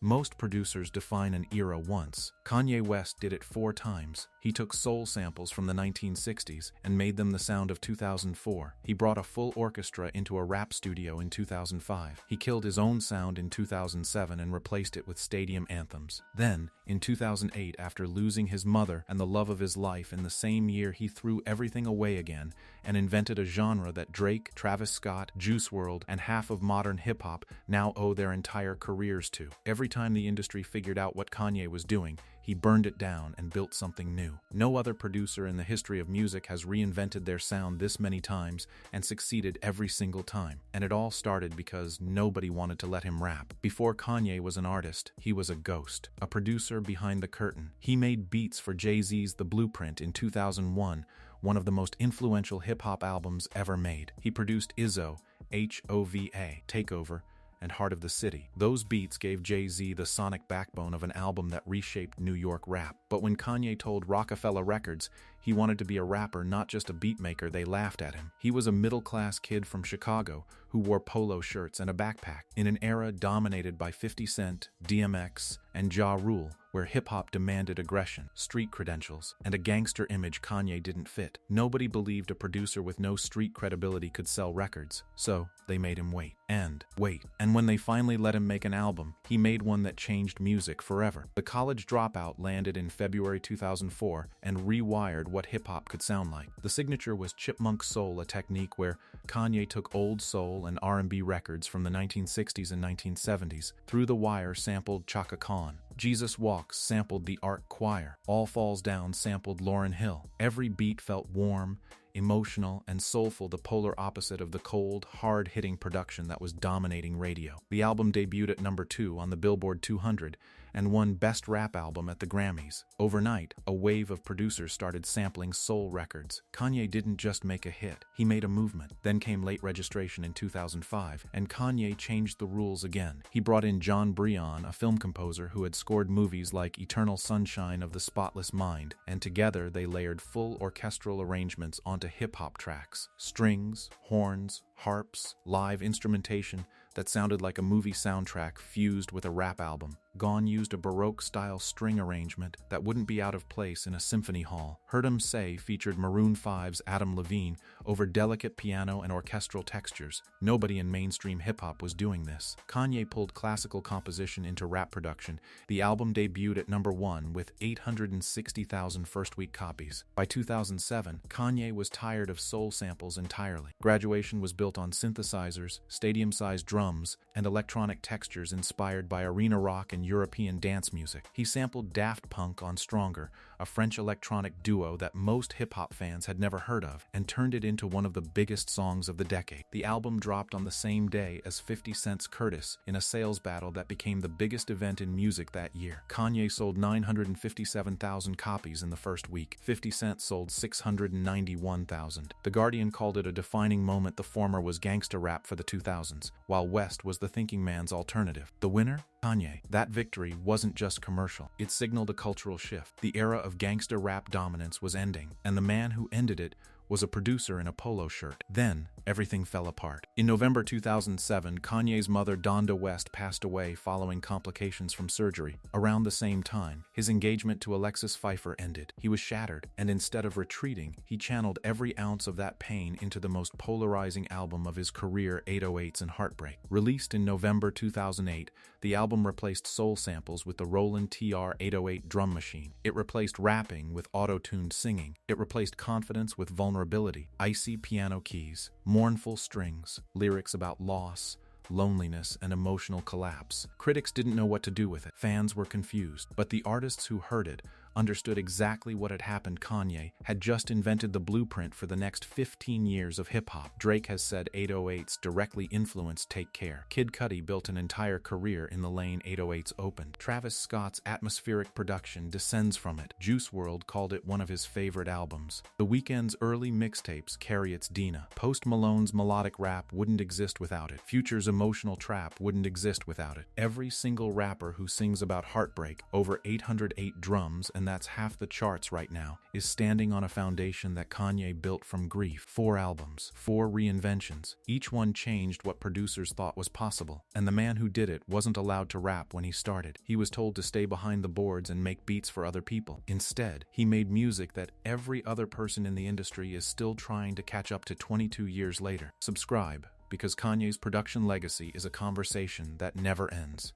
Most producers define an era once. Kanye West did it 4 times. He took soul samples from the 1960s and made them the sound of 2004. He brought a full orchestra into a rap studio in 2005. He killed his own sound in 2007 and replaced it with stadium anthems. Then, in 2008, after losing his mother and the love of his life in the same year, he threw everything away again and invented a genre that Drake, Travis Scott, Juice WRLD, and half of modern hip-hop now owe their entire careers to. Every time the industry figured out what Kanye was doing, he burned it down and built something new. No other producer in the history of music has reinvented their sound this many times and succeeded every single time. And it all started because nobody wanted to let him rap. Before Kanye was an artist, he was a ghost, a producer behind the curtain. He made beats for Jay-Z's The Blueprint in 2001, one of the most influential hip-hop albums ever made. He produced Izzo, HOVA, Takeover, and Heart of the City. Those beats gave Jay-Z the sonic backbone of an album that reshaped New York rap. But when Kanye told Rockefeller Records he wanted to be a rapper, not just a beat maker, they laughed at him. He was a middle-class kid from Chicago who wore polo shirts and a backpack. In an era dominated by 50 Cent, DMX, and Ja Rule, where hip-hop demanded aggression, street credentials, and a gangster image Kanye didn't fit. Nobody believed a producer with no street credibility could sell records, so they made him wait. And when they finally let him make an album, he made one that changed music forever. The College Dropout landed in February 2004 and rewired what hip-hop could sound like. The signature was Chipmunk Soul, a technique where Kanye took old soul and R&B records from the 1960s and 1970s. Through the Wire sampled Chaka Khan. Jesus Walks sampled the Art Choir. All Falls Down sampled Lauryn Hill. Every beat felt warm, emotional, and soulful, the polar opposite of the cold, hard-hitting production that was dominating radio. The album debuted at number 2 on the Billboard 200 and won Best Rap Album at the Grammys. Overnight, a wave of producers started sampling soul records. Kanye didn't just make a hit, he made a movement. Then came Late Registration in 2005, and Kanye changed the rules again. He brought in John Brion, a film composer who had scored movies like Eternal Sunshine of the Spotless Mind, and together they layered full orchestral arrangements onto hip-hop tracks. Strings, horns, harps, live instrumentation that sounded like a movie soundtrack fused with a rap album. Gone used a Baroque-style string arrangement that wouldn't be out of place in a symphony hall. Heard 'Em Say featured Maroon 5's Adam Levine over delicate piano and orchestral textures. Nobody in mainstream hip-hop was doing this. Kanye pulled classical composition into rap production. The album debuted at number 1 with 860,000 first-week copies. By 2007, Kanye was tired of soul samples entirely. Graduation was built on synthesizers, stadium-sized drums, and electronic textures inspired by arena rock and European dance music. He sampled Daft Punk on Stronger, a French electronic duo that most hip-hop fans had never heard of, and turned it into one of the biggest songs of the decade. The album dropped on the same day as 50 Cent's Curtis in a sales battle that became the biggest event in music that year. Kanye sold 957,000 copies in the first week. 50 Cent sold 691,000. The Guardian called it a defining moment. The former was gangsta rap for the 2000s, while West was the thinking man's alternative. The winner? Kanye. That victory wasn't just commercial. It signaled a cultural shift. The era of gangsta rap dominance was ending, and the man who ended it was a producer in a polo shirt. Then, everything fell apart. In November 2007, Kanye's mother, Donda West, passed away following complications from surgery. Around the same time, his engagement to Alexis Pfeiffer ended. He was shattered, and instead of retreating, he channeled every ounce of that pain into the most polarizing album of his career, 808s and Heartbreak. Released in November 2008, the album replaced soul samples with the Roland TR-808 drum machine. It replaced rapping with auto-tuned singing. It replaced confidence with vulnerability, icy piano keys, mournful strings, lyrics about loss, loneliness, and emotional collapse. Critics didn't know what to do with it. Fans were confused, but the artists who heard it understood exactly what had happened. Kanye had just invented the blueprint for the next 15 years of hip-hop. Drake has said 808s directly influenced Take Care. Kid Cudi built an entire career in the lane 808s opened. Travis Scott's atmospheric production descends from it. Juice WRLD called it one of his favorite albums. The Weeknd's early mixtapes carry its DNA. Post Malone's melodic rap wouldn't exist without it. Future's emotional trap wouldn't exist without it. Every single rapper who sings about heartbreak over 808 drums and and that's half the charts right now, is standing on a foundation that Kanye built from grief. 4 albums, 4 reinventions. Each one changed what producers thought was possible. And the man who did it wasn't allowed to rap when he started. He was told to stay behind the boards and make beats for other people. Instead, he made music that every other person in the industry is still trying to catch up to 22 years later. Subscribe, because Kanye's production legacy is a conversation that never ends.